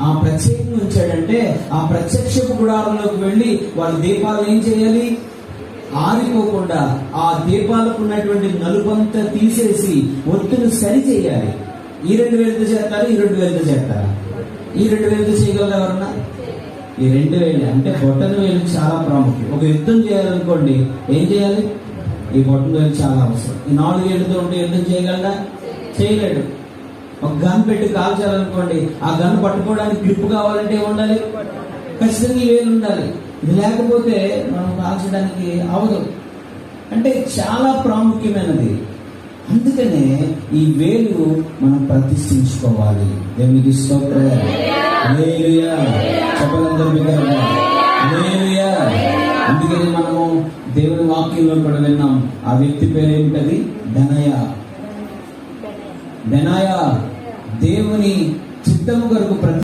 ఆ ప్రత్యేకంగా ఉంచాడంటే ఆ ప్రత్యక్షపు గుడారంలోకి వెళ్ళి వాళ్ళ దీపాలు ఏం చేయాలి? ఆరిపోకుండా ఆ దీపాలకు ఉన్నటువంటి నలుపంతా తీసేసి ఒత్తును సరి చేయాలి. ఈ 2000తో చేస్తారా? ఈ 2000తో చేస్తారా? ఈ 2000తో చేయగలరా ఎవరన్నా? ఈ 2000 అంటే బొట్టన వేలు చాలా ప్రాముఖ్యం. ఒక యుద్ధం చేయాలనుకోండి, ఏం చేయాలి? ఈ బొట్టన వేలు చాలా అవసరం. ఈ 4 ఏళ్ళతో ఉంటే యుద్ధం చేయగలరా? చేయలేడు. ఒక గన్ పెట్టి కాల్చాలనుకోండి, ఆ గన్ పట్టుకోవడానికి గ్రిప్ కావాలంటే ఏముండాలి? ఖచ్చితంగా ఈ వేలు ఉండాలి. ఇది లేకపోతే మనం కాల్చడానికి అవదు. అంటే చాలా ప్రాముఖ్యమైనది. అందుకనే ఈ వేలు మనం ప్రతిష్ఠించుకోవాలి. దేవునికి స్తోత్రం. హల్లెలూయా. చెప్పలందరూ హల్లెలూయా. అందుకని మనము దేవుని వాక్యంలో కూడా విన్నాం. ఆ వ్యక్తి పేరు ఏంటది? బెనాయా. దేవుని చిత్తము కొరకు